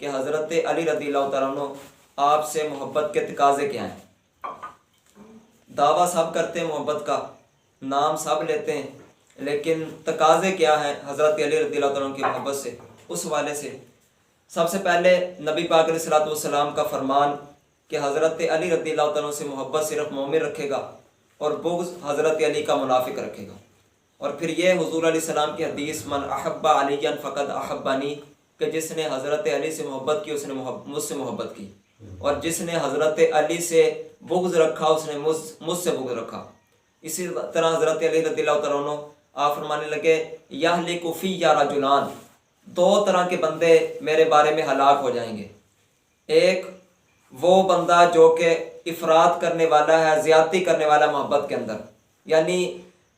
کہ حضرت علی رضی اللہ تعالیٰ عنہ آپ سے محبت کے تقاضے کیا ہیں۔ دعویٰ سب کرتے ہیں محبت کا، نام سب لیتے ہیں، لیکن تقاضے کیا ہیں حضرت علی رضی اللہ تعالیٰ عنہ کی محبت سے؟ اس حوالے سے سب سے پہلے نبی پاک علیہ الصلوۃ والسلام کا فرمان کہ حضرت علی رضی اللہ تعالیٰ عنہ سے محبت صرف مومن رکھے گا اور بغض حضرت علی کا منافق رکھے گا۔ اور پھر یہ حضور علیہ السلام کی حدیث من احب علیٰ فقد احبانی، کہ جس نے حضرت علی سے محبت کی اس نے مجھ سے محبت کی، اور جس نے حضرت علی سے بغض رکھا اس نے مجھ سے بغض رکھا۔ اسی طرح حضرت علی رضی اللہ تعالیٰ عنہ آپ فرمانے لگے یہلک فی رجلان، دو طرح کے بندے میرے بارے میں ہلاک ہو جائیں گے۔ ایک وہ بندہ جو کہ افراط کرنے والا ہے، زیادتی کرنے والا محبت کے اندر، یعنی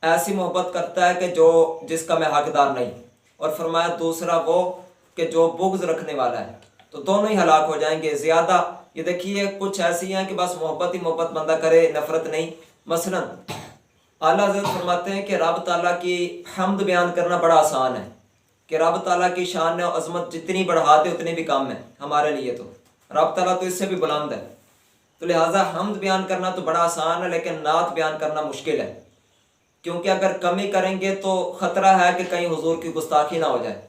ایسی محبت کرتا ہے کہ جس کا میں حقدار نہیں، اور فرمایا دوسرا وہ کہ جو بغض رکھنے والا ہے، تو دونوں ہی ہلاک ہو جائیں گے۔ زیادہ یہ دیکھیے کچھ ایسی ہیں کہ بس محبت ہی محبت بندہ کرے، نفرت نہیں۔ مثلا اعلیٰ حضرت فرماتے ہیں کہ رب تعالیٰ کی حمد بیان کرنا بڑا آسان ہے، کہ رب تعالیٰ کی شان و عظمت جتنی بڑھا دے اتنی بھی کم ہے ہمارے لیے، تو رب تعالیٰ تو اس سے بھی بلند ہے، تو لہٰذا حمد بیان کرنا تو بڑا آسان ہے، لیکن نعت بیان کرنا مشکل ہے، کیونکہ اگر کمی کریں گے تو خطرہ ہے کہ کہیں حضور کی گستاخی نہ ہو جائے،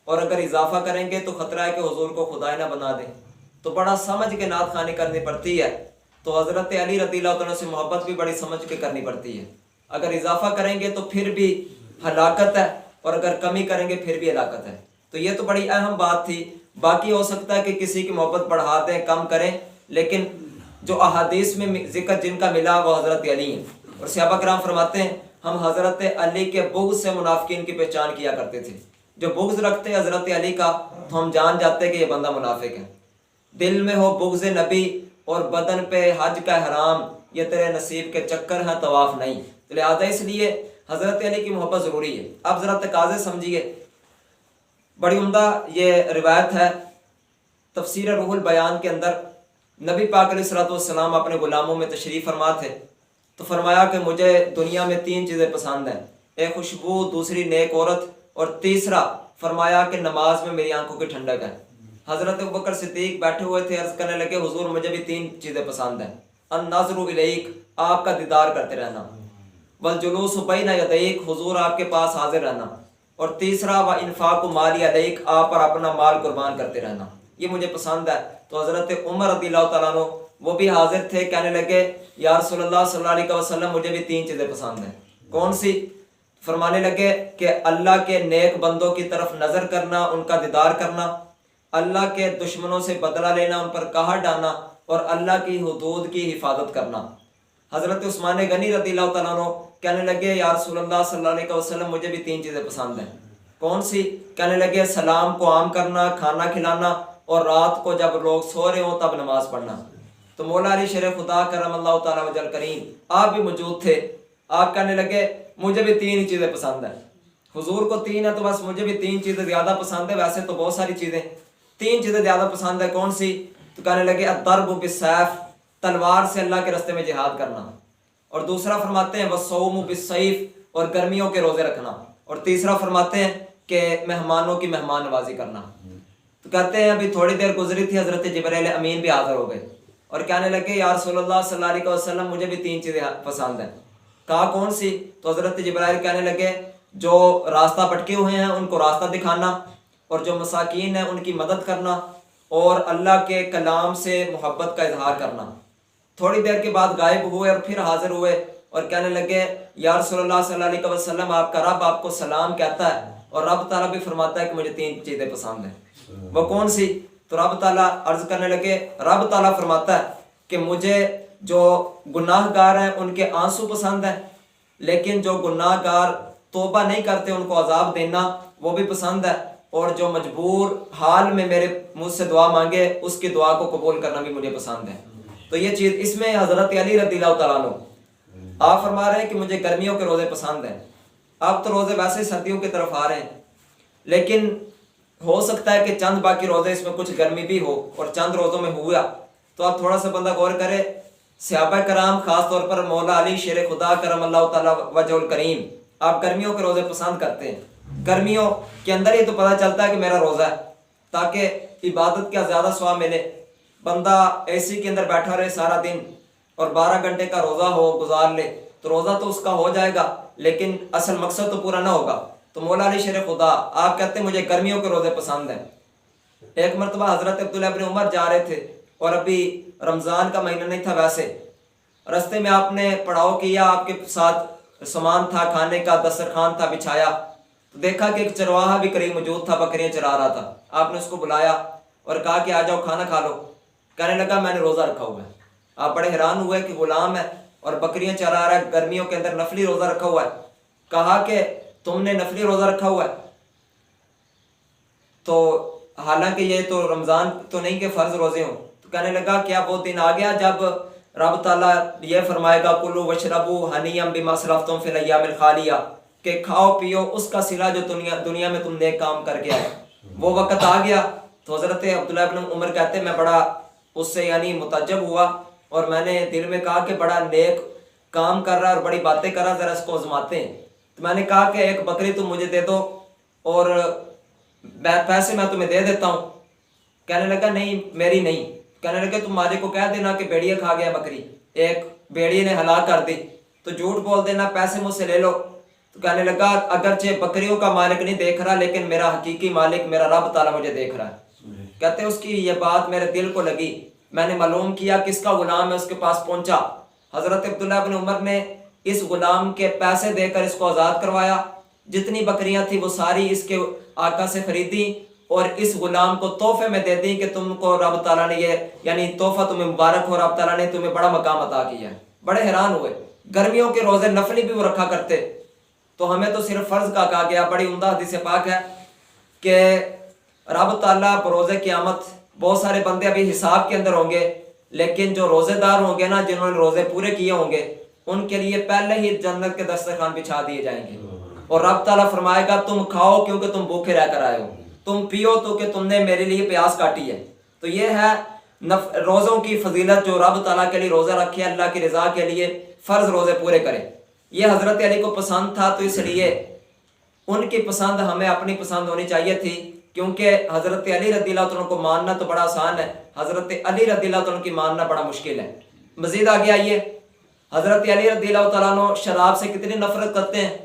اور اگر اضافہ کریں گے تو خطرہ ہے کہ حضور کو خدائے نہ بنا دیں، تو بڑا سمجھ کے نعت خوانی کرنی پڑتی ہے۔ تو حضرت علی رضی اللہ عنہ سے محبت بھی بڑی سمجھ کے کرنی پڑتی ہے، اگر اضافہ کریں گے تو پھر بھی ہلاکت ہے، اور اگر کمی کریں گے پھر بھی ہلاکت ہے۔ تو یہ تو بڑی اہم بات تھی۔ باقی ہو سکتا ہے کہ کسی کی محبت بڑھا دیں، کم کریں، لیکن جو احادیث میں ذکر جن کا ملا وہ حضرت علی ہیں، اور صحابہ کرام فرماتے ہیں ہم حضرت علی کے بغض سے منافقین کی پہچان کیا کرتے تھے۔ جو بغض رکھتے حضرت علی کا تو ہم جان جاتے کہ یہ بندہ منافق ہے۔ دل میں ہو بغض نبی اور بدن پہ حج کا احرام، یہ تیرے نصیب کے چکر ہیں طواف نہیں۔ لہٰذا اس لیے حضرت علی کی محبت ضروری ہے۔ اب ذرا تقاضے سمجھیے، بڑی عمدہ یہ روایت ہے تفسیر روح البیان کے اندر۔ نبی پاک علیہ الصلوۃ والسلام اپنے غلاموں میں تشریف فرما تھے، تو فرمایا کہ مجھے دنیا میں 3 چیزیں پسند ہیں، ایک خوشبو، دوسری نیک عورت، اور تیسرا فرمایا کہ نماز میں میری آنکھوں کی ٹھنڈک ہے۔ حضرت ابوبکر صدیق بیٹھے ہوئے تھے، عرض کرنے لگے حضور مجھے بھی 3 چیزیں پسند ہیں، النظر الیک، آپ کا دیدار کرتے رہنا، والجلوس بین یدیک، حضور آپ کے پاس حاضر رہنا، اور تیسرا وانفاق مالی علیک، آپ پر اپنا مال قربان کرتے رہنا، یہ مجھے پسند ہے۔ تو حضرت عمر رضی اللہ تعالیٰ عنہ وہ بھی حاضر تھے، کہنے لگے یا رسول اللہ صلی اللہ علیہ وسلم مجھے بھی 3 چیزیں پسند ہیں۔ کون سی؟ فرمانے لگے کہ اللہ کے نیک بندوں کی طرف نظر کرنا، ان کا دیدار کرنا، اللہ کے دشمنوں سے بدلہ لینا، ان پر قہر ڈالنا، اور اللہ کی حدود کی حفاظت کرنا۔ حضرت عثمان غنی رضی اللہ تعالیٰ عنہ کہنے لگے یا رسول اللہ صلی اللہ علیہ وسلم مجھے بھی 3 چیزیں پسند ہیں۔ کون سی؟ کہنے لگے سلام کو عام کرنا، کھانا کھلانا، اور رات کو جب لوگ سو رہے ہوں تب نماز پڑھنا۔ تو مولا علی شیر خدا کرم اللہ تعالیٰ وجل کریم آپ بھی موجود تھے، آپ کہنے لگے مجھے بھی 3 ہی چیزیں پسند ہیں۔ حضور کو 3 ہے تو بس مجھے بھی 3 چیزیں زیادہ پسند ہے، ویسے تو بہت ساری چیزیں، 3 چیزیں زیادہ پسند ہے۔ کون سی؟ تو کہنے لگے الضرب بالسیف، تلوار سے اللہ کے راستے میں جہاد کرنا، اور دوسرا فرماتے ہیں والصوم بالسیف، اور گرمیوں کے روزے رکھنا، اور تیسرا فرماتے ہیں کہ مہمانوں کی مہمان نوازی کرنا۔ تو کہتے ہیں ابھی تھوڑی دیر گزری تھی، حضرت جبرائیل امین بھی حاضر ہو گئے اور کہنے لگے یا رسول اللہ صلی اللہ علیہ وسلم مجھے بھی 3 چیزیں پسند ہیں۔ کہا کون سی؟ تو حضرت جبرائیل کہنے لگے جو راستہ بھٹکے ہوئے ہیں ان کو راستہ دکھانا، اور جو مساکین ہیں ان کی مدد کرنا، اور اللہ کے کلام سے محبت کا اظہار کرنا۔ تھوڑی دیر کے بعد غائب ہوئے اور پھر حاضر ہوئے اور کہنے لگے یا رسول اللہ صلی اللہ علیہ وسلم آپ کا رب آپ کو سلام کہتا ہے، اور رب تعالیٰ بھی فرماتا ہے کہ مجھے 3 چیزیں پسند ہیں۔ وہ کون سی؟ تو رب تعالیٰ عرض کرنے لگے، رب تعالیٰ فرماتا ہے کہ مجھے جو گناہ گار ہیں ان کے آنسو پسند ہیں، لیکن جو گناہ گار توبہ نہیں کرتے ان کو عذاب دینا وہ بھی پسند ہے، اور جو مجبور حال میں میرے مجھ سے دعا مانگے اس کی دعا کو قبول کرنا بھی مجھے پسند ہے۔ تو یہ چیز اس میں حضرت علی رضی اللہ تعالیٰ عنہ آپ فرما رہے ہیں کہ مجھے گرمیوں کے روزے پسند ہیں۔ اب تو روزے ویسے سردیوں کی طرف آ رہے ہیں، لیکن ہو سکتا ہے کہ چند باقی روزے اس میں کچھ گرمی بھی ہو اور چند روزوں میں ہوا، تو آپ تھوڑا سا بندہ غور کرے۔ صحابہ کرام خاص طور پر مولا علی شیر خدا کرم اللہ تعالیٰ وجہ الکریم آپ گرمیوں کے روزے پسند کرتے ہیں۔ گرمیوں کے اندر ہی تو پتہ چلتا ہے کہ میرا روزہ ہے، تاکہ عبادت کیا زیادہ ثواب ملے. بندہ اے سی کے اندر بیٹھا رہے سارا دن اور 12 گھنٹے کا روزہ ہو گزار لے تو روزہ تو اس کا ہو جائے گا لیکن اصل مقصد تو پورا نہ ہوگا. تو مولا علی شیر خدا آپ کہتے ہیں مجھے گرمیوں کے روزے پسند ہیں. ایک مرتبہ حضرت عبداللہ ابن عمر جا رہے تھے اور ابھی رمضان کا مہینہ نہیں تھا. ویسے رستے میں آپ نے پڑاؤ کیا, آپ کے ساتھ سامان تھا کھانے کا, دسترخوان تھا بچھایا, تو دیکھا کہ ایک چرواہا بھی قریب موجود تھا, بکریاں چرا رہا تھا. آپ نے اس کو بلایا اور کہا کہ آ جاؤ کھانا کھا لو. کہنے لگا میں نے روزہ رکھا ہوا ہے. آپ بڑے حیران ہوئے کہ غلام ہے اور بکریاں چرا رہا ہے, گرمیوں کے اندر نفلی روزہ رکھا ہوا ہے. کہا کہ تم نے نفلی روزہ رکھا ہوا ہے, تو حالانکہ یہ تو رمضان تو نہیں کہ فرض روزے ہوں. تو کہنے لگا کیا وہ دن آ گیا جب رب تعالیٰ یہ فرمائے گا کلو وشربو ہنیم بما اسرفتم فی الایام الخالیہ, کہ کھاؤ پیو اس کا صلہ جو دنیا میں تم نیک کام کر کے آئے. وہ وقت آ گیا. تو حضرت عبداللہ ابن عمر کہتے میں بڑا اس سے یعنی متعجب ہوا اور میں نے دل میں کہا کہ بڑا نیک کام کر رہا ہے اور بڑی باتیں کر رہا ہے, ذرا اس کو آزماتے ہیں. تو میں نے کہا کہ ایک بکری تم مجھے دے دو اور پیسے میں تمہیں دے دیتا ہوں. کہنے لگا نہیں میری نہیں. کہنے لگا تم مالک کو کہہ دینا کہ بھیڑیا کھا گیا بکری, ایک بھیڑیے نے ہلاک کر دی, تو جھوٹ بول دینا پیسے مجھ سے لے لو. تو کہنے لگا اگرچہ بکریوں کا مالک نہیں دیکھ رہا لیکن میرا حقیقی مالک میرا رب تعالیٰ مجھے دیکھ رہا ہے. کہتے ہیں اس کی یہ بات میرے دل کو لگی. میں نے معلوم کیا کس کا غلام ہے, اس کے پاس پہنچا. حضرت عبداللہ بن عمر نے اس غلام کے پیسے دے کر اس کو آزاد کروایا. جتنی بکریاں تھیں وہ ساری اس کے آقا سے خریدی اور اس غلام کو تحفے میں دے دی کہ تم کو رب تعالیٰ نے یہ یعنی تحفہ تمہیں مبارک ہو, رب تعالیٰ نے تمہیں بڑا مقام عطا کیا ہے. بڑے حیران ہوئے. گرمیوں کے روزے نفلی بھی وہ رکھا کرتے, تو ہمیں تو صرف فرض کا کہا گیا. بڑی عمدہ حدیث پاک ہے کہ رب تعالیٰ بروز قیامت بہت سارے بندے ابھی حساب کے اندر ہوں گے, لیکن جو روزے دار ہوں گے نا, جنہوں نے روزے پورے کیے ہوں گے, ان کے لیے پہلے ہی جنت کے دسترخوان بچھا دیے جائیں گے. اور رب تعالیٰ فرمائے گا تم کھاؤ کیونکہ تم بھوکے رہ کر آئے ہو, تم پیو تو کہ تم نے میرے لیے پیاس کاٹی ہے. تو یہ ہے روزوں کی فضیلت جو رب تعالیٰ کے لیے روزہ رکھے اللہ کی رضا کے لیے فرض روزے پورے کرے. یہ حضرت علی کو پسند تھا, تو اس لیے ان کی پسند ہمیں اپنی پسند ہونی چاہیے تھی, کیونکہ حضرت علی رضی اللہ عنہ کو ماننا تو بڑا آسان ہے, حضرت علی رضی اللہ عنہ کی ماننا بڑا مشکل ہے. مزید آگے آئیے, حضرت علی رضی اللہ تعالیٰ عنہ شراب سے کتنی نفرت کرتے ہیں.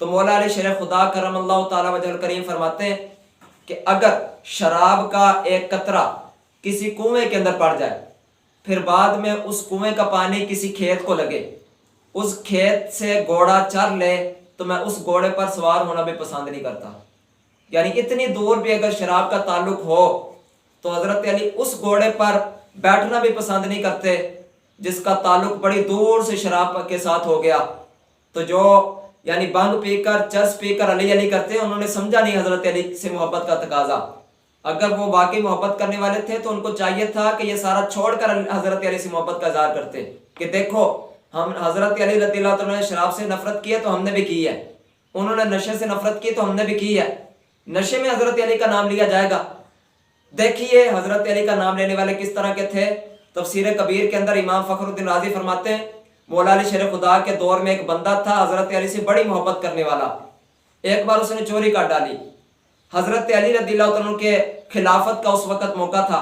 تو مولا علی شیر خدا کرم اللہ تعالیٰ وجہ الکریم فرماتے ہیں کہ اگر شراب کا ایک قطرہ کسی کنویں کے اندر پڑ جائے, پھر بعد میں اس کنویں کا پانی کسی کھیت کو لگے, اس کھیت سے گھوڑا چر لے, تو میں اس گھوڑے پر سوار ہونا بھی پسند نہیں کرتا. یعنی اتنی دور بھی اگر شراب کا تعلق ہو تو حضرت علی اس گھوڑے پر بیٹھنا بھی پسند نہیں کرتے جس کا تعلق بڑی دور سے شراب کے ساتھ ہو گیا. تو جو یعنی بھنگ پی کر چرس پی کر علی علی کرتے ہیں, انہوں نے سمجھا نہیں حضرت علی سے محبت کا تقاضا. اگر وہ واقعی محبت کرنے والے تھے تو ان کو چاہیے تھا کہ یہ سارا چھوڑ کر حضرت علی سے محبت کا اظہار کرتے کہ دیکھو ہم حضرت علی رضی اللہ عنہ نے شراب سے نفرت کی ہے تو ہم نے بھی کی ہے, انہوں نے نشے سے نفرت کی تو ہم نے بھی کی ہے. نشے میں حضرت علی کا نام لیا جائے گا. دیکھیے حضرت علی کا نام لینے والے کس طرح کے تھے. تفسیر کبیر کے اندر امام فخر الدین رازی فرماتے ہیں مولا علی شیر خدا کے دور میں ایک بندہ تھا حضرت علی سے بڑی محبت کرنے والا. ایک بار اس نے چوری کر ڈالی. حضرت علی رضی اللہ عنہ کے خلافت کا اس وقت موقع تھا,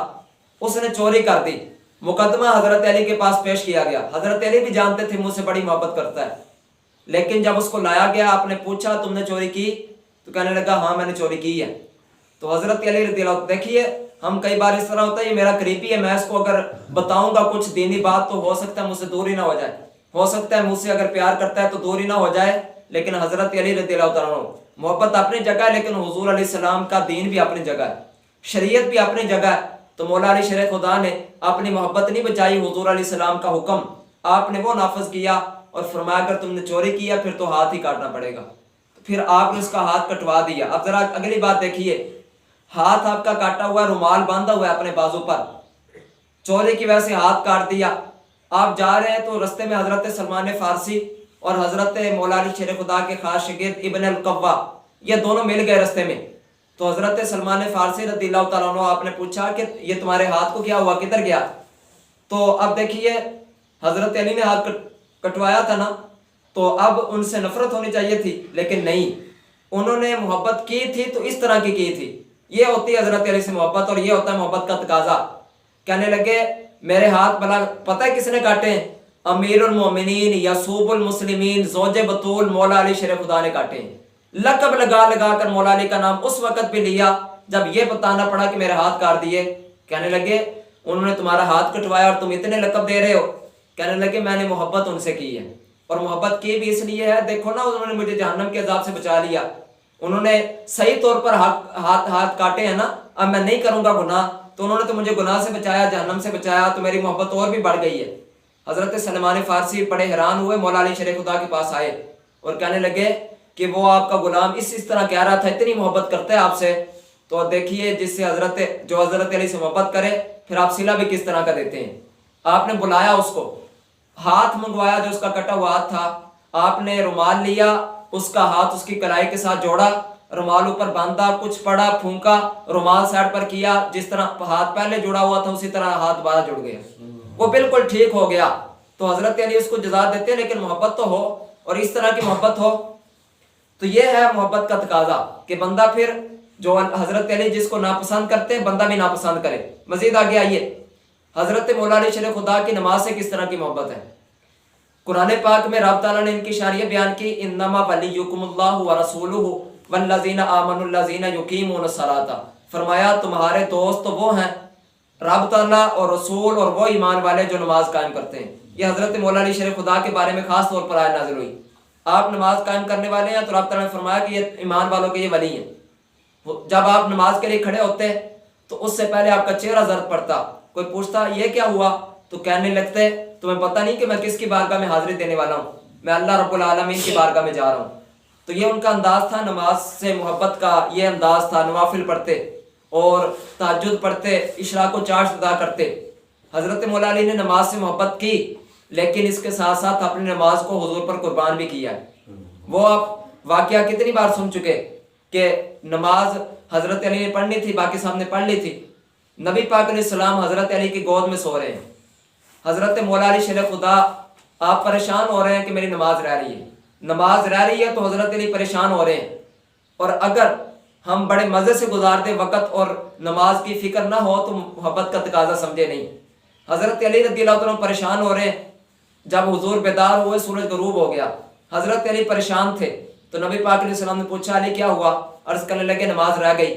اس نے چوری کر دی. مقدمہ حضرت علی کے پاس پیش کیا گیا. حضرت علی بھی جانتے تھے مجھ سے بڑی محبت کرتا ہے, لیکن جب اس کو لایا گیا آپ نے پوچھا تم نے چوری کی, تو کہنے لگا ہاں میں نے چوری کی ہے. تو حضرت علی رضی اللہ, دیکھیے ہم کئی بار اس طرح ہوتا ہے یہ میرا قریبی ہے, میں اس کو اگر بتاؤں گا کچھ دینی بات تو ہو سکتا ہے مجھ سے دور ہی نہ ہو جائے, ہو سکتا ہے مجھ سے اگر پیار کرتا ہے تو دور ہی نہ ہو جائے. لیکن حضرت علی رضی اللہ عنہ محبت اپنی جگہ ہے, لیکن حضور علیہ السلام کا دین بھی اپنی جگہ ہے, شریعت بھی اپنی جگہ ہے. تو مولا علی شیر خدا نے اپنی محبت نہیں بچائی, حضور علیہ السلام کا حکم آپ نے وہ نافذ کیا اور فرمایا اگر تم نے چوری کیا پھر تو ہاتھ ہی کاٹنا پڑے گا. پھر آپ نے اس کا ہاتھ کٹوا دیا. اب ذرا اگلی بات دیکھیے, ہاتھ آپ کا کاٹا ہوا ہے, رومال باندھا ہوا ہے اپنے بازو پر, چوری کی وجہ سے ہاتھ کاٹ دیا. آپ جا رہے ہیں تو رستے میں حضرت سلمان فارسی اور حضرت مولا علی شیر خدا کے خاص شاگرد ابن القوا یہ دونوں مل گئے رستے میں. تو حضرت سلمان فارسی رضی اللہ تعالیٰ عنہ آپ نے پوچھا کہ یہ تمہارے ہاتھ کو کیا ہوا, کدھر گیا. تو اب دیکھیے حضرت علی نے ہاتھ کٹوایا تھا نا, تو اب ان سے نفرت ہونی چاہیے تھی, لیکن نہیں, انہوں نے محبت کی تھی تو اس طرح کی تھی. یہ ہوتی ہے حضرت علی سے محبت، اور یہ ہوتا ہے محبت کا تقاضا۔ کہنے لگے میرے ہاتھ بلا پتہ ہے کس نے کاٹے ہیں؟ امیر المومنین یسوب المسلمین زوج بطول مولا علی شیر خدا نے کاٹے ہیں۔ لقب لگا لگا کر مولا علی کا نام اس وقت بھی لیا جب یہ بتانا پڑا کہ میرے ہاتھ کاٹ دیے۔ کہنے لگے انہوں نے تمہارا ہاتھ کٹوایا اور تم اتنے لقب دے رہے ہو؟ کہنے لگے میں نے محبت ان سے کی ہے، اور محبت کی بھی اس لیے ہے، دیکھو نا انہوں نے مجھے جہنم کے عذاب سے بچا لیا، انہوں نے صحیح طور پر ہاتھ کاٹے ہیں نا، اب میں نہیں کروں گا گناہ، تو انہوں نے تو مجھے گناہ سے بچایا، جہنم سے بچایا، تو میری محبت اور بھی بڑھ گئی ہے۔ حضرت سلمان فارسی بڑے حیران ہوئے، مولا علی شیر خدا کے پاس آئے اور کہنے لگے کہ وہ آپ کا غلام اس طرح کہہ رہا تھا، اتنی محبت کرتا ہے آپ سے، تو دیکھیے جس سے جو حضرت علی سے محبت کرے پھر آپ صلہ بھی کس طرح کا دیتے ہیں۔ آپ نے بلایا اس کو، ہاتھ منگوایا جو اس کا کٹا ہوا ہاتھ تھا، آپ نے رومال لیا، اس کا ہاتھ اس کی کلائی کے ساتھ جوڑا، رومال اوپر باندھا، کچھ پڑا، پھونکا، رومال سائڈ پر کیا، جس طرح ہاتھ پہلے جڑا ہوا تھا اسی طرح ہاتھ دوبارہ جڑ گیا، وہ بالکل ٹھیک ہو گیا۔ تو حضرت علی اس کو جزا دیتے ہیں، لیکن محبت تو ہو، اور اس طرح کی محبت ہو، تو یہ ہے محبت کا تقاضا کہ بندہ پھر جو حضرت علی جس کو ناپسند کرتے ہیں بندہ بھی ناپسند کرے۔ مزید آگے آئیے، حضرت مولا علی شیر خدا کی نماز سے کس طرح کی محبت ہے۔ قرآن پاک میں رب تعالیٰ نے ان کی شانیہ بیان کی، انما ولیکم اللہ ورسولہ والذین آمنوا الذین یقیمون الصلاۃ، فرمایا تمہارے دوست تو وہ ہیں رب تعالیٰ اور رسول اور وہ ایمان والے جو نماز قائم کرتے ہیں۔ یہ حضرت مولا علی شیر خدا کے بارے میں خاص طور پر آیت نازل ہوئی، آپ نماز قائم کرنے والے ہیں تو رب تعالیٰ نے فرمایا کہ یہ ایمان والوں کے یہ ولی ہیں۔ جب آپ نماز کے لیے کھڑے ہوتے تو اس سے پہلے آپ کا چہرہ زرد پڑتا، کوئی پوچھتا یہ کیا ہوا تو کہنے لگتے تمہیں پتہ نہیں کہ میں کس کی بارگاہ میں حاضری دینے والا ہوں، میں اللہ رب العالمین کی بارگاہ میں جا رہا ہوں۔ تو یہ ان کا انداز تھا نماز سے محبت کا، یہ انداز تھا، نوافل پڑھتے اور تہجد پڑھتے، اشراق و چاشت ادا کرتے۔ حضرت مولا علی نے نماز سے محبت کی، لیکن اس کے ساتھ ساتھ اپنی نماز کو حضور پر قربان بھی کیا ہے۔ وہ آپ واقعہ کتنی بار سن چکے کہ نماز حضرت علی نے پڑھنی تھی، باقی صاحب نے پڑھ لی تھی، نبی پاک علیہ السلام حضرت علی کی گود میں سو رہے ہیں، حضرت مولا علی شیر خدا آپ پریشان ہو رہے ہیں کہ میری نماز رہ رہی ہے، نماز رہ رہی ہے تو حضرت علی پریشان ہو رہے ہیں، اور اگر ہم بڑے مزے سے گزار دیں وقت اور نماز کی فکر نہ ہو تو محبت کا تقاضا سمجھے نہیں۔ حضرت علی رضی اللہ عنہ پریشان ہو رہے ہیں، جب حضور بیدار ہوئے سورج غروب ہو گیا، حضرت علی پریشان تھے، تو نبی پاک علیہ السلام نے پوچھا علی کیا ہوا؟ عرض کرنے لگے نماز رہ گئی،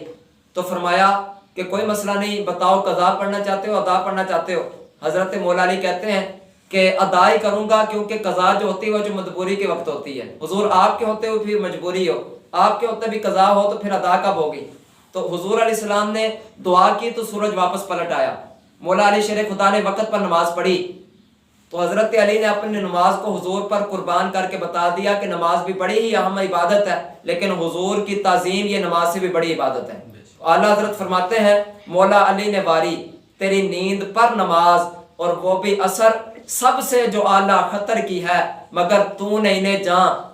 تو فرمایا کہ کوئی مسئلہ نہیں، بتاؤ قضا پڑھنا چاہتے ہو ادا پڑھنا چاہتے ہو؟ حضرت مولا علی کہتے ہیں کہ ادا ہی کروں گا، کیونکہ قضا جو ہوتی ہے وہ جو مجبوری کے وقت ہوتی ہے، حضور آپ کے ہوتے ہوئے پھر مجبوری ہو، آپ کے ہوتے بھی قضا ہو تو پھر ادا کب ہوگی؟ تو حضور علیہ السلام نے دعا کی تو سورج واپس پلٹ آیا، مولا علی شیر خدا نے وقت پر نماز پڑھی، تو حضرت علی نے اپنی نماز کو حضور پر قربان کر کے بتا دیا کہ نماز بھی بڑی ہی اہم عبادت ہے، لیکن حضور کی تعظیم یہ نماز سے بھی بڑی عبادت ہے۔ اعلیٰ حضرت فرماتے ہیں مولا علی نے واری تیری نیند پر نماز، اور وہ بھی اثر سب سے جو اعلیٰ خطر کی ہے، مگر تو نے انہیں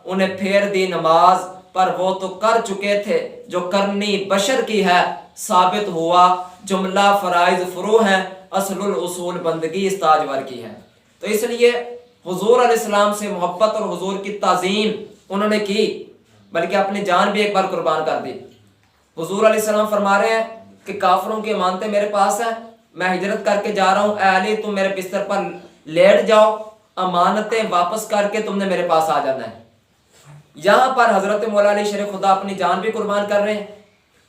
انہیں پھیر دی نماز پر، وہ تو کر چکے تھے جو کرنی بشر کی ہے، ثابت ہوا جملہ فرائض فرو ہیں، اصل الاصول بندگی اس تاجور کی ہے۔ تو اس لیے حضور علیہ السلام سے محبت اور حضور کی تعظیم انہوں نے کی، بلکہ اپنی جان بھی ایک بار قربان کر دی۔ حضور علیہ السلام فرما رہے ہیں کہ کافروں کی امانتیں میرے پاس ہیں، میں ہجرت کر کے جا رہا ہوں، اے علی تم میرے بستر پر لیٹ جاؤ، امانتیں واپس کر کے تم نے میرے پاس آ جانا ہے۔ یہاں پر حضرت مولا علی شیر خدا اپنی جان بھی قربان کر رہے ہیں،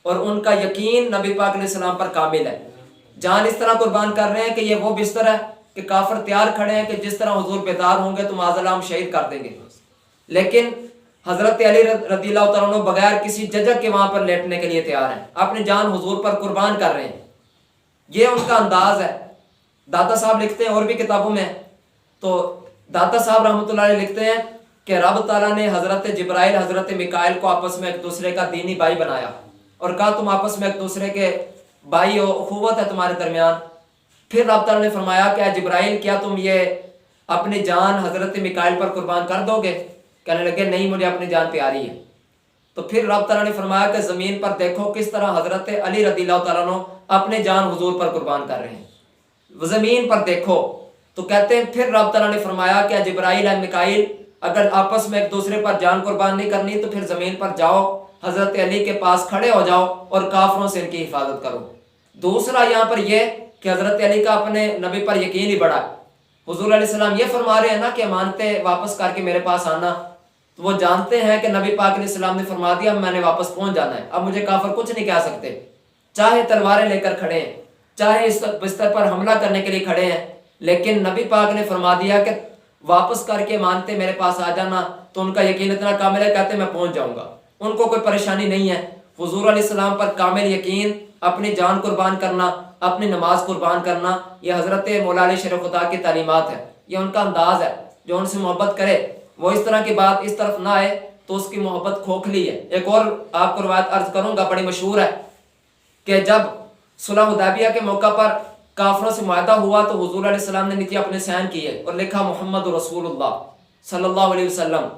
اور ان کا یقین نبی پاک علیہ السلام پر کامل ہے، جان اس طرح قربان کر رہے ہیں کہ یہ وہ بستر ہے کہ کافر تیار کھڑے ہیں کہ جس طرح حضور بیدار ہوں گے تو معاذ اللہ ہم شہید کر دیں گے، لیکن حضرت علی رضی اللہ تعالیٰ عنہ بغیر کسی جھجک کے وہاں پر لیٹنے کے لیے تیار ہیں، اپنی جان حضور پر قربان کر رہے ہیں، یہ ان کا انداز ہے۔ داتا صاحب لکھتے ہیں اور بھی کتابوں میں، تو داتا صاحب رحمۃ اللہ علیہ لکھتے ہیں کہ رب تعالیٰ نے حضرت جبرائیل حضرت میکائیل کو آپس میں ایک دوسرے کا دینی بھائی بنایا اور کہا تم آپس میں ایک دوسرے کے بھائی ہو، اخوت ہے تمہارے درمیان۔ پھر رب تعالیٰ نے فرمایا کہ اے جبرائیل کیا تم یہ اپنی جان حضرت میکائیل پر قربان کر دو گے؟ کہنے لگے نہیں، مجھے اپنی جان پیاری ہے۔ تو پھر رب تعالیٰ نے فرمایا کہ زمین پر دیکھو کس طرح حضرت علی رضی اللہ تعالیٰ عنہ اپنے جان حضور پر قربان کر رہے ہیں، زمین پر دیکھو۔ تو کہتے ہیں پھر رب تعالیٰ نے فرمایا کہ جبرائیل اور میکائیل اگر آپس میں ایک دوسرے پر جان قربان نہیں کرنی تو پھر زمین پر جاؤ حضرت علی کے پاس کھڑے ہو جاؤ اور کافروں سے ان کی حفاظت کرو۔ دوسرا یہاں پر یہ کہ حضرت علی کا اپنے نبی پر یقین ہی بڑا۔ حضور علیہ السلام یہ فرما رہے ہیں نا کہ امانتیں واپس کر کے میرے پاس آنا، تو وہ جانتے ہیں کہ نبی پاک علیہ السلام نے فرما دیا میں نے واپس پہنچ جانا ہے، اب مجھے کافر کچھ نہیں کہہ سکتے، چاہے تلواریں لے کر کھڑے ہیں، چاہے اس بستر پر حملہ کرنے کے لیے کھڑے ہیں، لیکن نبی پاک نے فرما دیا کہ واپس کر کے مانتے میرے پاس آ جانا، تو ان کا یقین اتنا کامل ہے، کہتے میں پہنچ جاؤں گا، ان کو کوئی پریشانی نہیں ہے۔ حضور علیہ السلام پر کامل یقین، اپنی جان قربان کرنا، اپنی نماز قربان کرنا، یہ حضرت مولا علی شیر خدا کی تعلیمات ہے، یہ ان کا انداز ہے۔ جو ان سے محبت کرے وہ اس طرح کی بات اس طرف نہ آئے تو اس کی محبت کھوکھلی ہے۔ ایک اور آپ کو روایت عرض کروں گا، بڑی مشہور ہے کہ جب صلح حدیبیہ کے موقع پر کافروں سے معاہدہ ہوا تو حضور علیہ السلام نے نیچے اپنے سین کیے اور لکھا محمد رسول اللہ صلی اللہ علیہ وسلم۔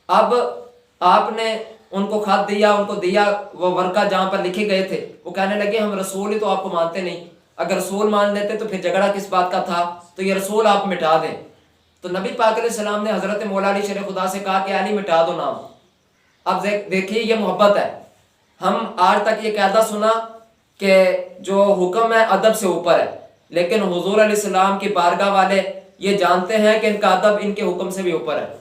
اب آپ نے ان کو خط دیا، ان کو دیا وہ ورقہ جہاں پر لکھے گئے تھے، وہ کہنے لگے ہم رسول ہی تو آپ کو مانتے نہیں، اگر رسول مان لیتے تو پھر جھگڑا کس بات کا تھا، تو یہ رسول آپ مٹا دیں۔ تو نبی پاک علیہ السلام نے حضرت مولا علی شیر خدا سے کہا کہ علی مٹا دو نام۔ اب دیکھیے یہ محبت ہے۔ ہم آج تک یہ قاعدہ سنا کہ جو حکم ہے ادب سے اوپر ہے، لیکن حضور علیہ السلام کی بارگاہ والے یہ جانتے ہیں کہ ان کا ادب ان کے حکم سے بھی اوپر ہے۔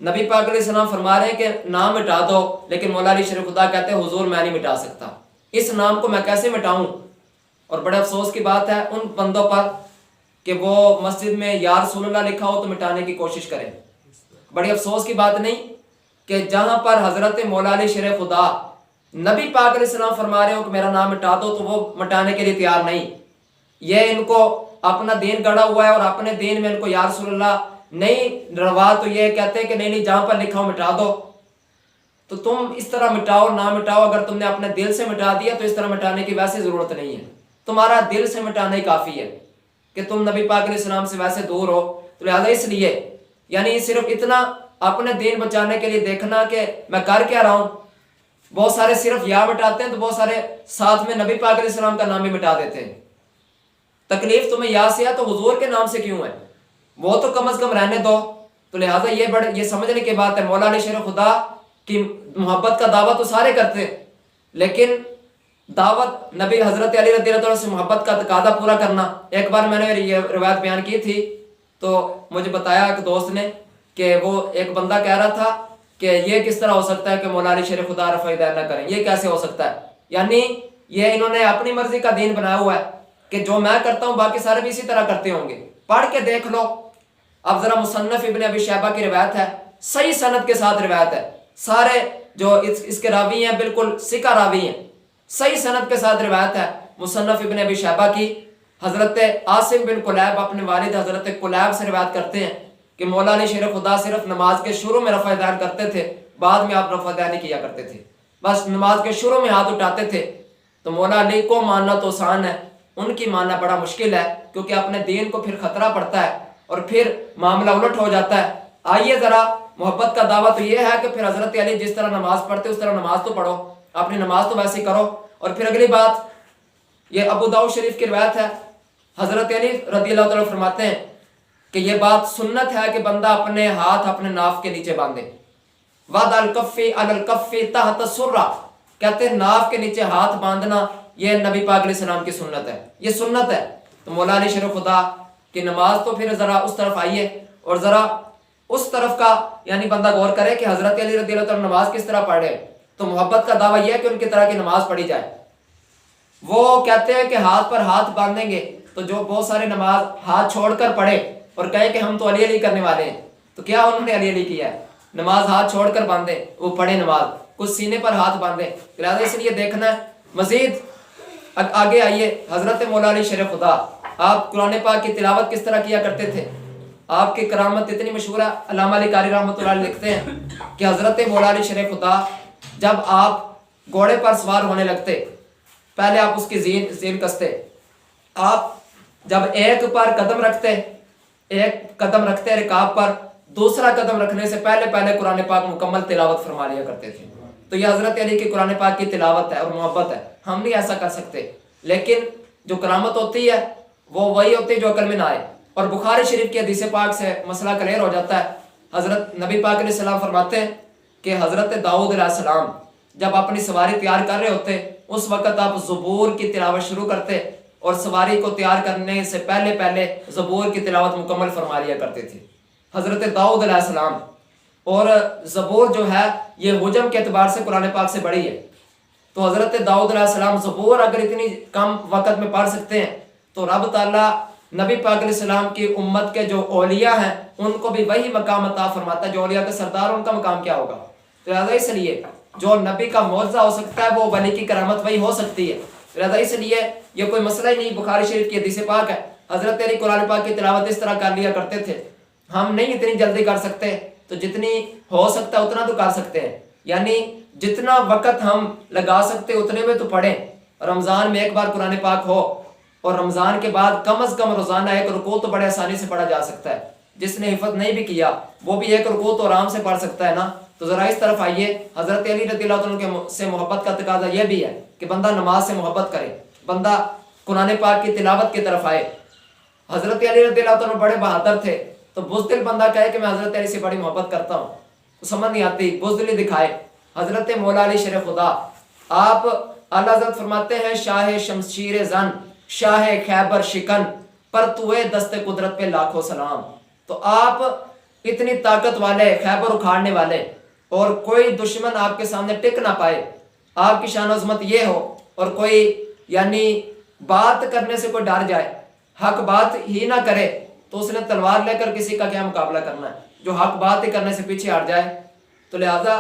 نبی پاک علیہ السلام فرما رہے ہیں کہ نام مٹا دو، لیکن مولا علی شیر خدا کہتے ہیں حضور میں نہیں مٹا سکتا، اس نام کو میں کیسے مٹاؤں؟ اور بڑے افسوس کی بات ہے ان بندوں پر کہ وہ مسجد میں یا رسول اللہ لکھا ہو تو مٹانے کی کوشش کریں۔ بڑی افسوس کی بات نہیں کہ جہاں پر حضرت مولا علی شیر خدا نبی پاک علیہ السلام فرما رہے ہو کہ میرا نام مٹا دو تو وہ مٹانے کے لیے تیار نہیں۔ یہ ان کو اپنا دین گڑا ہوا ہے اور اپنے دین میں ان کو یا رسول اللہ نہیں روا، تو یہ کہتے ہیں کہ نہیں جہاں پر لکھا ہو مٹا دو۔ تو تم اس طرح مٹاؤ نہ مٹاؤ، اگر تم نے اپنے دل سے مٹا دیا تو اس طرح مٹانے کی ویسے ضرورت نہیں ہے، تمہارا دل سے مٹانا ہی کافی ہے کہ تم نبی پاک علیہ السلام سے ویسے دور ہو۔ تو لہٰذا اس لیے یعنی صرف اتنا اپنے دین بچانے کے لیے دیکھنا کہ میں کر کیا رہا ہوں۔ بہت سارے صرف یا مٹاتے ہیں تو بہت سارے ساتھ میں نبی پاک علیہ السلام کا نام بھی مٹا دیتے ہیں۔ تکلیف تمہیں یا سے ہے تو حضور کے نام سے کیوں ہے؟ وہ تو کم از کم رہنے دو۔ تو لہٰذا یہ سمجھنے کی بات ہے، مولا علی شیر خدا کی محبت کا دعویٰ تو سارے کرتے، لیکن دعوت نبی حضرت علی رضی اللہ عنہ سے محبت کا تقاضا پورا کرنا۔ ایک بار میں نے یہ روایت بیان کی تھی تو مجھے بتایا ایک دوست نے کہ وہ ایک بندہ کہہ رہا تھا کہ یہ کس طرح ہو سکتا ہے کہ مولا علی شیر خدا رفع دین نہ کریں، یہ کیسے ہو سکتا ہے؟ یعنی یہ انہوں نے اپنی مرضی کا دین بنایا ہوا ہے کہ جو میں کرتا ہوں باقی سارے بھی اسی طرح کرتے ہوں گے۔ پڑھ کے دیکھ لو، اب ذرا مصنف ابن ابی شیبہ کی روایت ہے، صحیح سند کے ساتھ روایت ہے، سارے جو اس کے راوی ہیں بالکل ثقہ راوی ہیں، صحیح سند کے ساتھ روایت ہے مصنف ابن ابی شیبہ کی۔ حضرت عاصم بن کلیب اپنے والد حضرت کلیب سے روایت کرتے ہیں کہ مولا علی شیر خدا صرف نماز کے شروع میں رفع دین کرتے تھے، بعد میں آپ رفع دین نہیں کیا کرتے تھے، بس نماز کے شروع میں ہاتھ اٹھاتے تھے۔ تو مولا علی کو ماننا تو آسان ہے، ان کی ماننا بڑا مشکل ہے، کیونکہ اپنے دین کو پھر خطرہ پڑتا ہے اور پھر معاملہ الٹ ہو جاتا ہے۔ آئیے ذرا محبت کا دعویٰ تو یہ ہے کہ پھر حضرت علی جس طرح نماز پڑھتے اس طرح نماز تو پڑھو، اپنی نماز تو ویسے کرو۔ اور پھر اگلی بات، یہ ابو داؤد شریف کی روایت ہے، حضرت علی رضی اللہ عنہ فرماتے ہیں کہ یہ بات سنت ہے کہ بندہ اپنے ہاتھ اپنے ناف کے نیچے باندھے، وَضَعَ الْكَفِّ عَلَى الْكَفِّ تَحْتَ السُّرَّةِ، کہتے ہیں ناف کے نیچے ہاتھ باندھنا یہ نبی پاک علیہ السلام کی سنت ہے، یہ سنت ہے۔ تو مولا علی شیر خدا کی نماز تو پھر ذرا اس طرف آئیے اور ذرا اس طرف کا یعنی بندہ غور کرے کہ حضرت علی رضی اللہ عنہ نماز کس طرح پڑھے۔ تو محبت کا دعویٰ یہ ہے کہ ان کی طرح کی نماز پڑھی جائے۔ وہ کہتے ہیں کہ ہاتھ پر ہاتھ باندھیں گے تو جو بہت سارے نماز ہاتھ چھوڑ کر پڑھے اور کہے کہ ہم تو علی علی کرنے والے ہیں، تو کیا انہوں نے علی علی کیا ہے؟ نماز ہاتھ چھوڑ کر باندھے، وہ پڑھے نماز، کچھ سینے پر ہاتھ باندھے۔ لہٰذا اس لیے دیکھنا ہے۔ مزید آگے آئیے، حضرت مولا علی شیر خدا آپ قرآن پاک کی تلاوت کس طرح کیا کرتے تھے؟ آپ کی کرامت اتنی مشہور ہے، علامہ علی قاری رحمۃ اللہ علیہ لکھتے ہیں کہ حضرت مولا علی شیر خدا جب آپ گھوڑے پر سوار ہونے لگتے، پہلے آپ اس کی زین کستے، آپ جب ایک پر قدم رکھتے، ایک قدم رکھتے رکاب پر، دوسرا قدم رکھنے سے پہلے قرآن پاک مکمل تلاوت فرما لیا کرتے تھے۔ تو یہ حضرت علی کی قرآن پاک کی تلاوت ہے اور محبت ہے، ہم نہیں ایسا کر سکتے، لیکن جو کرامت ہوتی ہے وہ وہی ہوتی ہے جو عقل میں نہ آئے۔ اور بخاری شریف کی حدیث پاک سے مسئلہ کلیئر ہو جاتا ہے۔ حضرت نبی پاک علیہ السلام فرماتے ہیں کہ حضرت داؤد علیہ السلام جب اپنی سواری تیار کر رہے ہوتے اس وقت آپ زبور کی تلاوت شروع کرتے اور سواری کو تیار کرنے سے پہلے پہلے زبور کی تلاوت مکمل فرما لیا کرتے تھے۔ حضرت داؤد علیہ السلام، اور زبور جو ہے یہ حجم کے اعتبار سے قرآن پاک سے بڑی ہے، تو حضرت داؤد علیہ السلام زبور اگر اتنی کم وقت میں پڑھ سکتے ہیں تو رب تعالیٰ نبی پاک علیہ السلام کی امت کے جو اولیاء ہیں ان کو بھی وہی مقام عطا فرماتا ہے جو اولیاء کے سردار، ان کا مقام کیا ہوگا؟ تو لہٰذا اس لیے جو نبی کا معجزہ ہو سکتا ہے وہ ولی کی کرامت وہی ہو سکتی ہے۔ لہٰذا اس لیے یہ کوئی مسئلہ ہی نہیں، بخاری شریف کی حدیث پاک ہے، حضرت علی قرآن پاک کی تلاوت اس طرح کر لیا کرتے تھے۔ ہم نہیں اتنی جلدی کر سکتے تو جتنی ہو سکتا ہے اتنا تو کر سکتے ہیں، یعنی جتنا وقت ہم لگا سکتے اتنے میں تو پڑھیں۔ رمضان میں ایک بار قرآن پاک ہو، اور رمضان کے بعد کم از کم روزانہ ایک رکوع تو بڑے آسانی سے پڑھا جا سکتا ہے۔ جس نے حفظ نہیں بھی کیا وہ بھی ایک رکوع تو آرام سے پڑھ سکتا ہے نا۔ تو ذرا اس طرف آئیے، حضرت علی رضی اللہ عنہ سے محبت کا تقاضا یہ بھی ہے کہ بندہ نماز سے محبت کرے، بندہ قرآن پاک کی تلاوت کی طرف آئے۔ حضرت علی رضی اللہ عنہ بڑے بہادر تھے، تو بزدل بندہ کہے کہ میں حضرت علی سے بڑی محبت کرتا ہوں تو سمجھ نہیں آتی، بزدلی دکھائے۔ حضرت مولا علی شیر خدا، آپ اعلیٰ حضرت فرماتے ہیں شاہ شمشیر زن، شاہ خیبر شکن، پر توئے دست قدرت پہ لاکھوں سلام۔ تو آپ اتنی طاقت والے، خیبر اکھاڑنے والے، اور کوئی دشمن آپ کے سامنے ٹک نہ پائے، آپ کی شان و عظمت یہ ہو، اور کوئی یعنی بات کرنے سے کوئی ڈر جائے، حق بات ہی نہ کرے تو اس نے تلوار لے کر کسی کا کیا مقابلہ کرنا ہے؟ جو حق بات ہی کرنے سے پیچھے ہٹ جائے، تو لہذا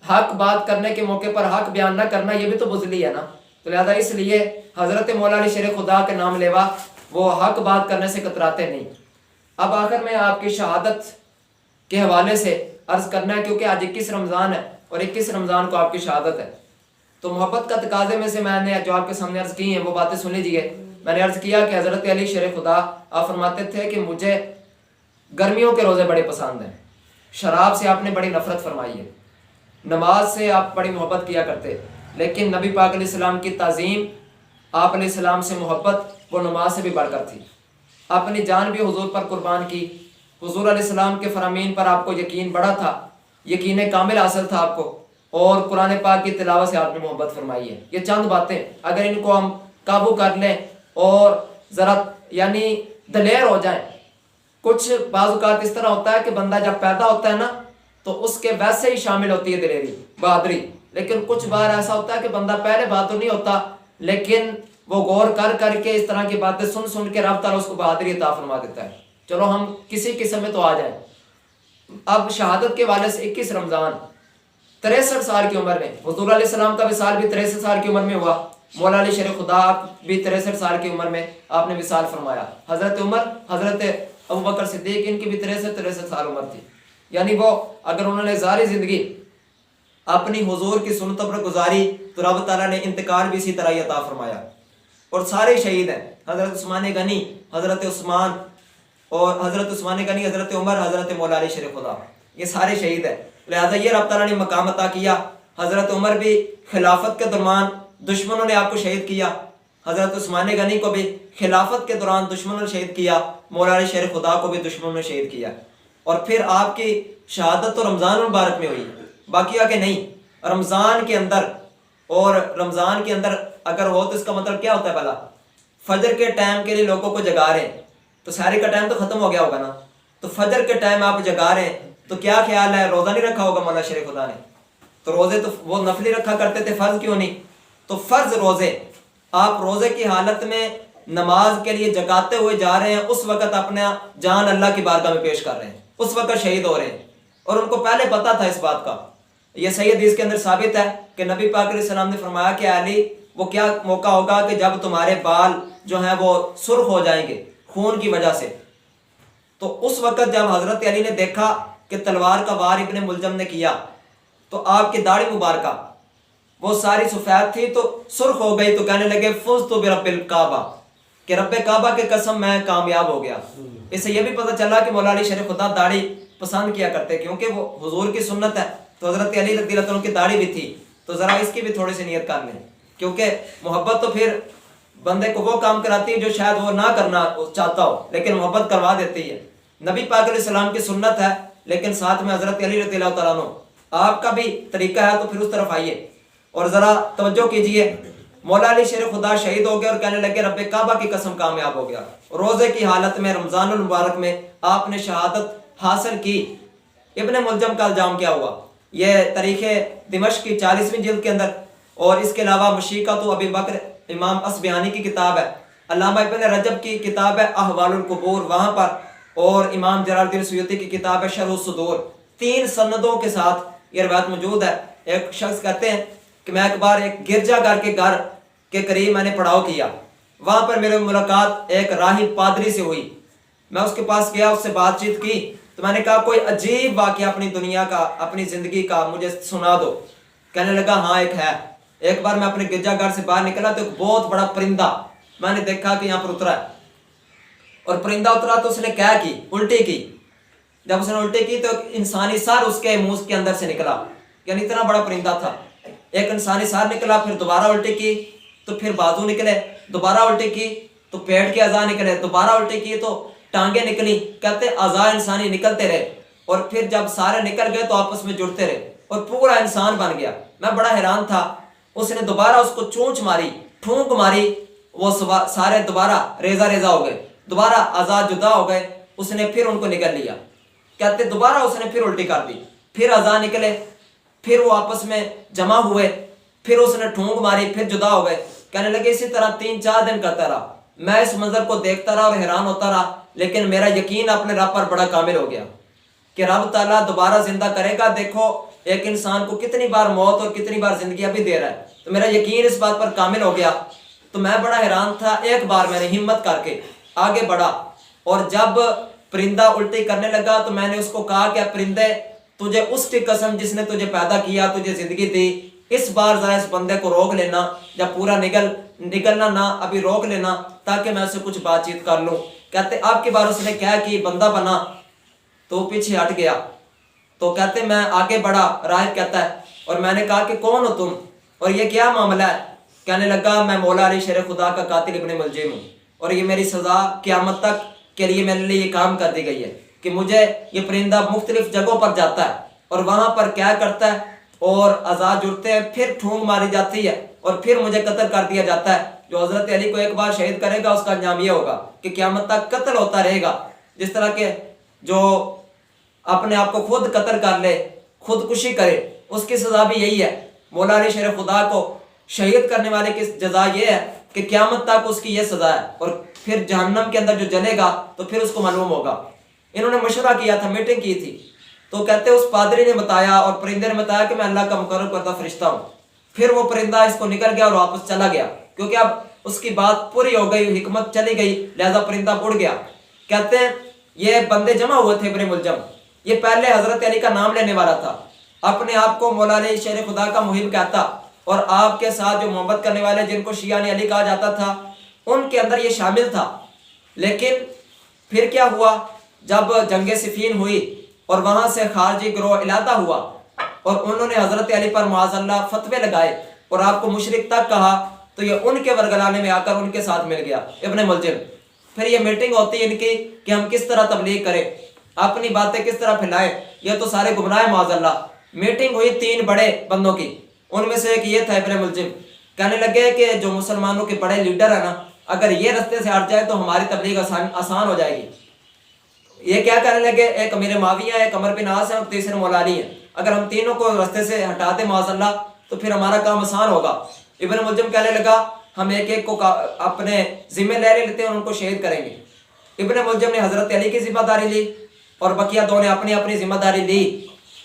حق بات کرنے کے موقع پر حق بیان نہ کرنا یہ بھی تو بزدلی ہے نا۔ تو لہذا اس لیے حضرت مولا علی شیر خدا کے نام لیوا وہ حق بات کرنے سے کتراتے نہیں۔ اب آخر میں آپ کی شہادت کے حوالے سے عرض کرنا ہے، کیونکہ آج 21 رمضان ہے اور 21 رمضان کو آپ کی شہادت ہے، تو محبت کا تقاضے میں سے میں نے جو آپ کے سامنے عرض کی ہیں وہ باتیں سن لیجیے۔ میں نے عرض کیا کہ حضرت علی شیر خدا آپ فرماتے تھے کہ مجھے گرمیوں کے روزے بڑے پسند ہیں، شراب سے آپ نے بڑی نفرت فرمائی ہے، نماز سے آپ بڑی محبت کیا کرتے، لیکن نبی پاک علیہ السلام کی تعظیم، آپ علیہ السلام سے محبت وہ نماز سے بھی بڑھ کر تھی۔ اپنی جان بھی حضور پر قربان کی، حضور علیہ السلام کے فرامین پر آپ کو یقین بڑا تھا، یقین کامل حاصل تھا آپ کو، اور قرآن پاک کی تلاوت سے آپ نے محبت فرمائی ہے۔ یہ چند باتیں اگر ان کو ہم قابو کر لیں اور ذرا یعنی دلیر ہو جائیں۔ کچھ بعض اوقات اس طرح ہوتا ہے کہ بندہ جب پیدا ہوتا ہے نا تو اس کے ویسے ہی شامل ہوتی ہے دلیری، بہادری، لیکن کچھ بار ایسا ہوتا ہے کہ بندہ پہلے بہادر نہیں ہوتا، لیکن وہ غور کر کر کے اس طرح کی باتیں سن سن کے رب تعالیٰ اس کو بہادری عطا فرما دیتا ہے۔ چلو ہم کسی قسم میں تو آ جائیں۔ اب شہادت کے والے سے 21 رمضان 63 سال کی عمر میں، حضور علیہ السلام کا وصال بھی 63 سال کی عمر میں ہوا، مولا علی شیر خدا آپ بھی 63 سال کی عمر میں آپ نے وصال فرمایا۔ حضرت عمر، حضرت ابوبکر صدیق، ان کی بھی 63 سال عمر تھی، یعنی وہ اگر انہوں نے ساری زندگی اپنی حضور کی سنتوں پر گزاری تو رب تعالیٰ نے انتقال بھی اسی طرح ہی عطا فرمایا۔ اور سارے شہید ہیں، حضرت عثمان غنی، حضرت عثمان، اور حضرت عثمان غنی، حضرت عمر، حضرت مولا علی شیر خدا، یہ سارے شہید ہیں۔ لہذا یہ رب تعالیٰ نے مقام عطا کیا۔ حضرت عمر بھی خلافت کے دوران دشمنوں نے آپ کو شہید کیا، حضرت عثمان غنی کو بھی خلافت کے دوران دشمنوں نے شہید کیا، مولا علی شیر خدا کو بھی دشمنوں نے شہید کیا، اور پھر آپ کی شہادت تو رمضان المبارک میں ہوئی، باقی آگے نہیں، رمضان کے اندر۔ اور رمضان کے اندر اگر ہو تو اس کا مطلب کیا ہوتا ہے؟ بھلا فجر کے ٹائم کے لیے لوگوں کو جگا رہے ہیں، تو سحری کا ٹائم تو ختم ہو گیا ہوگا نا، تو فجر کے ٹائم آپ جگا رہے ہیں تو کیا خیال ہے؟ روزہ نہیں رکھا ہوگا مولا شیر خدا نے؟ تو روزے تو وہ نفلی رکھا کرتے تھے، فرض کیوں نہیں؟ تو فرض روزے آپ روزے کی حالت میں نماز کے لیے جگاتے ہوئے جا رہے ہیں، اس وقت اپنا جان اللہ کی بارگاہ میں پیش کر رہے ہیں، اس وقت شہید ہو رہے ہیں، اور ان کو پہلے پتا تھا اس بات کا۔ یہ صحیح حدیث کے اندر ثابت ہے کہ نبی پاک علیہ السلام نے فرمایا کہ علی وہ کیا موقع ہوگا کہ جب تمہارے بال جو ہیں وہ سرخ ہو جائیں گے خون کی وجہ سے۔ تو اس وقت جب حضرت علی نے دیکھا کہ تلوار کا وار ابن ملجم نے کیا تو آپ کی داڑھی مبارکہ وہ ساری سفید تھی تو سرخ ہو گئی، تو کہنے لگے فزت برب الکعبہ، کہ رب کعبہ کے قسم میں کامیاب ہو گیا۔ اس سے یہ بھی پتہ چلا کہ مولا علی شیر خدا داڑھی پسند کیا کرتے، کیونکہ وہ حضور کی سنت ہے۔ تو حضرت علی رضی اللہ عنہ کی داڑھی بھی تھی، تو ذرا اس کی بھی تھوڑی سی نیت کر لیں، کیونکہ محبت تو پھر بندے کو وہ کام کراتی ہے جو شاید وہ نہ کرنا چاہتا ہو، لیکن محبت کروا دیتی ہے۔ نبی پاک علیہ السلام کی سنت ہے، لیکن ساتھ میں حضرت علی رضی اللہ تعالیٰ عنہ آپ کا بھی طریقہ ہے، تو پھر اس طرف آئیے۔ اور ذرا توجہ کیجئے، مولا علی شیر خدا شہید ہو گئے اور کہنے لگے رب کعبہ کی قسم کامیاب ہو گیا۔ روزے کی حالت میں رمضان المبارک میں آپ نے شہادت حاصل کی۔ ابن ملجم کا الزام کیا ہوا؟ یہ تاریخ دمشق کی 40ویں جلد کے اندر، اور اس کے علاوہ مشیقۃ ابی بکر امام اصبہانی کی کتاب ہے، علامہ ابن رجب کی کتاب ہے احوال القبور وہاں پر، اور امام جلال الدین سیوطی کی کتاب ہے شرح الصدور، 3 سندوں کے ساتھ یہ روایت موجود ہے۔ ایک شخص کہتے ہیں کہ میں ایک بار ایک گرجا گھر کے قریب میں نے پڑاؤ کیا، وہاں پر میری ملاقات ایک راہب پادری سے ہوئی۔ میں اس کے پاس گیا، اس سے بات چیت کی، تو میں نے کہا کوئی عجیب واقعہ اپنی دنیا کا، اپنی زندگی کا مجھے سنا دو۔ کہنے لگا ہاں ایک ہے۔ ایک بار میں اپنے گرجا گھر سے باہر نکلا تو ایک بہت بڑا پرندہ میں نے دیکھا کہ یہاں پر اترا ہے، اور پرندہ اترا تو اس نے کیا کی؟ الٹی کی۔ جب اس نے الٹی کی تو ایک انسانی سر اس کے منہ کے اندر سے نکلا، یعنی اتنا بڑا پرندہ تھا۔ ایک انسانی سر نکلا، پھر دوبارہ الٹی کی تو پھر بازو نکلے، دوبارہ الٹی کی تو پیٹ کے اعضاء نکلے، دوبارہ الٹی کی تو ٹانگیں نکلی۔ کہتے اعضاء انسانی نکلتے رہے، اور پھر جب سارے نکل گئے تو آپس میں جڑتے رہے اور پورا انسان بن گیا۔ میں بڑا حیران تھا۔ اس نے دوبارہ اس کو چونچ ماری، ٹھونک ماری، وہ سارے دوبارہ ریزہ ریزہ ہو گئے، دوبارہ اعضاء جدا ہو گئے۔ اس نے پھر ان کو نکل لیا۔ کہتے دوبارہ اس نے پھر الٹی کر دی، پھر اعضاء نکلے، پھر وہ آپس میں جمع ہوئے، پھر اس نے ٹھونک ماری، پھر جدا ہو گئے۔ کہنے لگے اسی طرح 3-4 دن کرتا رہا۔ میں اس منظر کو دیکھتا رہا اور حیران ہوتا رہا، لیکن میرا یقین اپنے رب پر بڑا کامل ہو گیا کہ رب تعالیٰ دوبارہ زندہ کرے گا۔ دیکھو ایک انسان کو کتنی بار موت اور کتنی بار زندگی ابھی دے رہا ہے، تو میرا یقین اس بات پر کامل ہو گیا۔ تو میں بڑا حیران تھا۔ ایک بار میں نے ہمت کر کے آگے بڑھا، اور جب پرندہ الٹی کرنے لگا تو میں نے اس کو کہا کہ پرندے تجھے اس کی قسم جس نے تجھے پیدا کیا، تجھے زندگی دی، اس بار ذرا اس بندے کو روک لینا، جب پورا نکلنا نہ ابھی روک لینا تاکہ میں اس سے کچھ بات چیت کر لوں۔ کہتے اب کی بار اس نے کیا کی؟ بندہ بنا تو پیچھے ہٹ گیا۔ تو کہتے میں آگے بڑھا، راہب کہتا ہے، اور میں نے کہا کہ کون ہو تم اور یہ کیا معاملہ ہے؟ کہنے لگا میں مولا علی شیر خدا کا قاتل ابن ملجم ہوں، اور یہ میری سزا قیامت تک کے لیے میرے لیے یہ کام کر دی گئی ہے کہ مجھے یہ پرندہ مختلف جگہوں پر جاتا ہے اور وہاں پر کیا کرتا ہے، اور اعضاء جڑتے ہیں، پھر ٹھونک ماری جاتی ہے اور پھر مجھے قتل کر دیا جاتا ہے۔ جو حضرت علی کو ایک بار شہید کرے گا اس کا انجام یہ ہوگا کہ قیامت تک قتل ہوتا رہے گا۔ جس طرح کہ جو اپنے آپ کو خود قتل کر لے، خودکشی کرے، اس کی سزا بھی یہی ہے۔ مولا علی شیر خدا کو شہید کرنے والے کی جزا یہ ہے کہ قیامت تک اس کی یہ سزا ہے، اور پھر جہنم کے اندر جو جلے گا تو پھر اس کو معلوم ہوگا۔ انہوں نے مشورہ کیا تھا، میٹنگ کی تھی، تو کہتے اس پادری نے بتایا اور پرندے نے بتایا کہ میں اللہ کا مقرر کردہ فرشتہ ہوں۔ پھر وہ پرندہ اس کو نکل گیا اور واپس چلا گیا، کیونکہ اب اس کی بات پوری ہو گئی، حکمت چلی گئی، لہذا پرندہ اڑ گیا۔ کہتے ہیں یہ بندے جمع ہوئے تھے ابن ملجم، یہ پہلے حضرت علی کا نام لینے والا تھا، اپنے آپ کو مولا علی شیر خدا کا محب کہتا، اور آپ کے ساتھ جو محبت کرنے والے جن کو شیعہ علی کہا جاتا تھا ان کے اندر یہ شامل تھا۔ لیکن پھر کیا ہوا؟ جب جنگ صفین ہوئی اور وہاں سے خارجی گروہ علادہ ہوا اور انہوں نے حضرت علی پر معاذ اللہ فتوے لگائے اور آپ کو مشرک تک کہا، تو یہ ان کے ورگلانے میں آ کر ان کے ساتھ مل گیا ابن ملجم۔ پھر یہ میٹنگ ہوتی ہے ان کی کہ ہم کس طرح تبلیغ کریں، اپنی باتیں کس طرح پھیلائیں، یہ تو سارے گمراہ معاذ اللہ۔ میٹنگ ہوئی 3 بڑے بندوں کی، ان میں سے ایک یہ تھا ابن ملجم۔ کہنے لگے کہ جو مسلمانوں کے بڑے لیڈر ہیں نا، اگر یہ رستے سے ہٹ جائے تو ہماری تبلیغ آسان ہو جائے گی۔ یہ کیا کہنے لگے؟ ایک امیر معاویہ ہے، ایک عمر بن عاص ہے اور تیسرے مولا علی ہیں، اگر ہم تینوں کو رستے سے ہٹا دیں معاذ اللہ تو پھر ہمارا کام آسان ہوگا۔ ابن ملجم کہنے لگا ہم ایک ایک کو اپنے ذمہ لے لیتے ہیں اور ان کو شہید کریں گے۔ ابن ملجم نے حضرت علی کی ذمہ داری لی اور بقیہ 2 نے اپنی اپنی ذمہ داری لی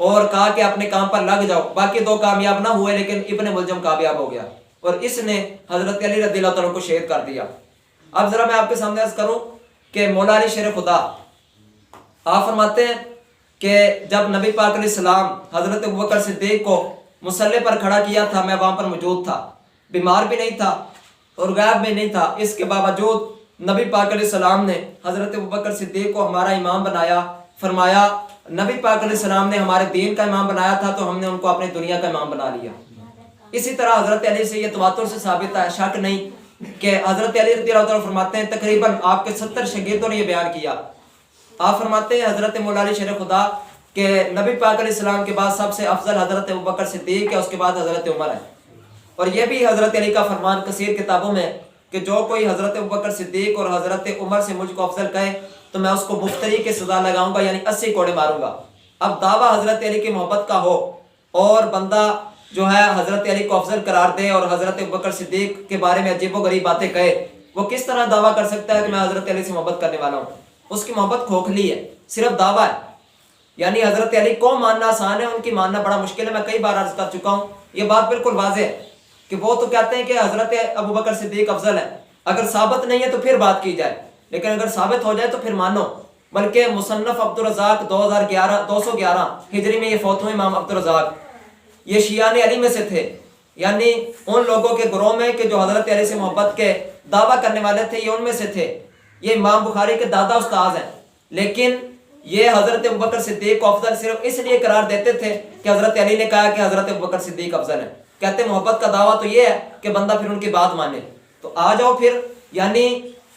اور کہا کہ اپنے کام پر لگ جاؤ۔ باقی 2 کامیاب نہ ہوئے لیکن ابن ملجم کامیاب ہو گیا اور اس نے حضرت علی رضی اللہ تعالیٰ کو شہید کر دیا۔ اب ذرا میں آپ کے سامنے عرض کروں کہ مولا علی شیر خدا آپ فرماتے ہیں کہ جب نبی پاک علیہ السلام حضرت ابوبکر صدیق کو مصلی پر کھڑا کیا تھا، میں وہاں پر موجود تھا، بیمار بھی نہیں تھا اور غائب بھی نہیں تھا، اس کے باوجود نبی پاک علیہ السلام نے حضرت ابوبکر صدیق کو ہمارا امام بنایا۔ فرمایا نبی پاک علیہ السلام نے ہمارے دین کا امام بنایا تھا تو ہم نے ان کو اپنی دنیا کا امام بنا لیا۔ اسی طرح حضرت علی سے یہ تواتر سے ثابت ہے، شک نہیں، کہ حضرت علی رضی اللہ عنہ فرماتے ہیں تقریباً آپ کے 70 شاگردوں نے یہ بیان کیا۔ آپ فرماتے ہیں حضرت مولا علی شیر خدا کہ نبی پاک علیہ السلام کے بعد سب سے افضل حضرت ابوبکر صدیق ہے، اس کے بعد حضرت عمر ہے۔ اور یہ بھی حضرت علی کا فرمان کثیر کتابوں میں کہ جو کوئی حضرت ابوبکر صدیق اور حضرت عمر سے مجھ کو افضل کہے تو میں اس کو مفتری کی سزا لگاؤں گا، یعنی 80 کوڑے ماروں گا۔ اب دعویٰ حضرت علی کی محبت کا ہو اور بندہ جو ہے حضرت علی کو افضل قرار دے اور حضرت ابوبکر صدیق کے بارے میں عجیب و غریب باتیں کہے، وہ کس طرح دعویٰ کر سکتا ہے کہ میں حضرت علی سے محبت کرنے والا ہوں؟ اس کی محبت کھوکھلی ہے، صرف دعویٰ ہے۔ یعنی حضرت علی کو ماننا آسان ہے، ان کی ماننا بڑا مشکل ہے۔ میں کئی بار عرض کر چکا ہوں، یہ بات بالکل واضح ہے کہ وہ تو کہتے ہیں کہ حضرت ابوبکر صدیق افضل ہے، اگر ثابت نہیں ہے تو پھر بات کی جائے، لیکن اگر ثابت ہو جائے تو پھر مانو۔ بلکہ مصنف عبدالرزاق 211 ہجری میں یہ فوت ہوئے امام عبدالرزاق، یہ شیعان علی میں سے تھے، یعنی ان لوگوں کے گروہ میں کہ جو حضرت علی سے محبت کے دعویٰ کرنے والے تھے، یہ ان میں سے تھے۔ یہ امام بخاری کے دادا استاذ ہیں، لیکن یہ حضرت ابوبکر صدیق کو افضل صرف اس لیے قرار دیتے تھے کہ حضرت علی نے کہا کہ حضرت ابوبکر صدیق افضل ہے۔ کہتے محبت کا دعویٰ تو یہ ہے کہ بندہ پھر ان کی بات مانے۔ تو آ جاؤ پھر، یعنی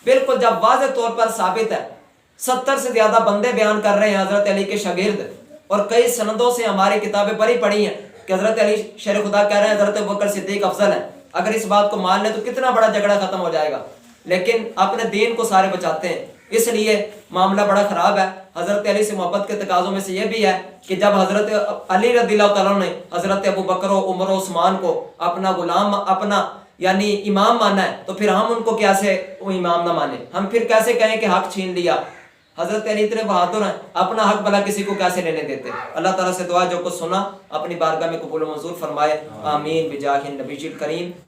بالکل جب واضح طور پر ثابت ہے، 70 سے زیادہ بندے بیان کر رہے ہیں حضرت علی کے شاگرد، اور کئی سندوں سے ہماری کتابیں بھری پڑی ہیں کہ حضرت علی شیر خدا کہہ رہے ہیں حضرت ابوبکر صدیق افضل ہے۔ اگر اس بات کو مان لیں تو کتنا بڑا جھگڑا ختم ہو جائے گا، لیکن اپنے دین کو سارے بچاتے ہیں، اس لیے معاملہ بڑا خراب ہے۔ حضرت علی سے محبت کے تقاضوں میں سے یہ بھی ہے کہ جب حضرت علی رضی اللہ تعالیٰ نے حضرت ابوبکر و عمر و عثمان کو اپنا غلام، اپنا یعنی امام مانا ہے، تو پھر ہم ان کو کیسے وہ امام نہ مانے؟ ہم پھر کیسے کہیں کہ حق چھین لیا؟ حضرت علی اتنے بہادر ہیں، اپنا حق بھلا کسی کو کیسے لینے دیتے؟ اللہ تعالیٰ سے دعا جو کچھ سنا اپنی بارگاہ میں قبول و منظور فرمائے، آمین بجاہ النبی الکریم۔